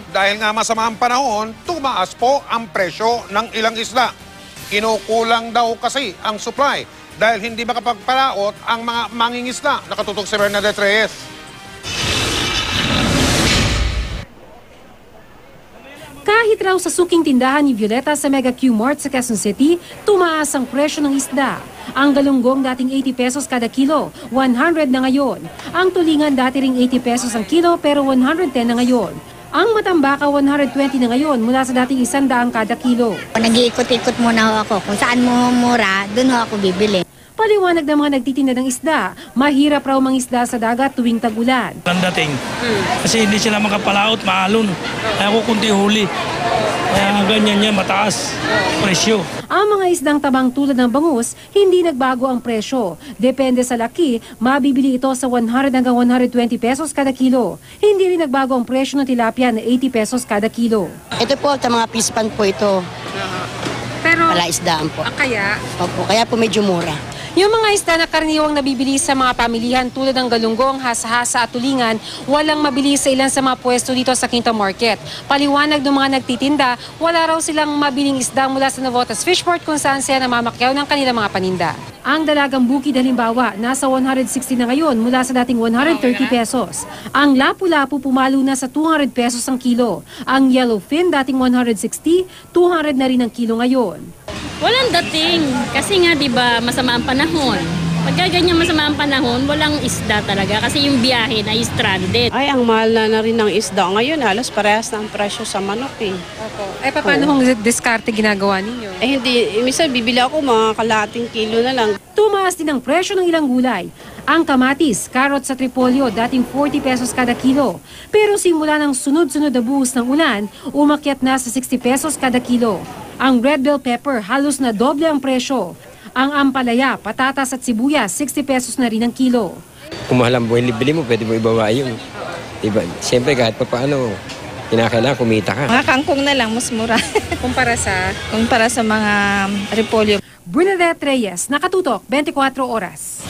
At dahil nga masama ang panahon, tumaas po ang presyo ng ilang isda. Kinukulang daw kasi ang supply dahil hindi makapagpalaot ang mga mangingisda. Nakatutok si Bernadette Reyes. Kahit raw sa suking tindahan ni Violeta sa Mega Q Mart sa Quezon City, tumaas ang presyo ng isda. Ang galunggong dating 80 pesos kada kilo, 100 na ngayon. Ang tulingan dati ring 80 pesos ang kilo pero 110 na ngayon. Ang matambaka 120 na ngayon mula sa dating 100 kada kilo. Nag-iikot-ikot muna ako. Kung saan mo mura, doon ako bibili. Paliwanag ng mga nagtitinda ng isda, mahirap raw mangisda sa dagat tuwing tag-ulan. Ang dating, kasi hindi sila makapalaot, maalon. Kaya ako kunti huli. Kaya ganyan yan, mataas presyo. Ang mga isdang tabang tulad ng bangus, hindi nagbago ang presyo. Depende sa laki, mabibili ito sa 100 hanggang 120 pesos kada kilo. Hindi rin nagbago ang presyo ng tilapia na 80 pesos kada kilo. Ito po, sa mga fish pan po ito. Pero, Palaisdaan po. kaya? Opo, kaya po medyo mura. Yung mga isda na karaniwang nabibili sa mga pamilihan tulad ng galunggong, hasa-hasa at tulingan, walang mabili sa ilan sa mga pwesto dito sa Quinta Market. Paliwanag ng mga nagtitinda, wala raw silang mabiling isda mula sa Navotas Fishport kung saan sila namamakyaw ng kanilang mga paninda. Ang dalagang bukid halimbawa, nasa 160 na ngayon mula sa dating 130 pesos. Ang lapu-lapu pumalo na sa 200 pesos ang kilo. Ang yellowfin dating 160, 200 na rin ang kilo ngayon. Walang dating. Kasi nga, di ba, masama ang panahon. Pagka ganyan masama ang panahon, walang isda talaga. Kasi yung biyahe na stranded. Ay, ang mahal na rin ng isda ngayon. Halos parehas na ang presyo sa manok eh. Ay, paano kung diskarte ginagawa ninyo? Eh hindi, minsan bibili ako mga kalahating kilo na lang. Tumaas din ang presyo ng ilang gulay. Ang kamatis, carrot sa Tripolyo, dating 40 pesos kada kilo. Pero simula ng sunod-sunod na buhos ng ulan, umakyat na sa 60 pesos kada kilo. Ang red bell pepper, halos na doble ang presyo. Ang ampalaya, patatas at sibuyas, 60 pesos na rin ang kilo. Kung mahal ang buhay bili mo, pwede mo ibaba yun. Diba? Siyempre kahit pa paano, kinakailangan kumita ka. Mga kangkong na lang, mas mura. Kumpara sa mga repolyo. Bernadette Reyes, Nakatutok, 24 Oras.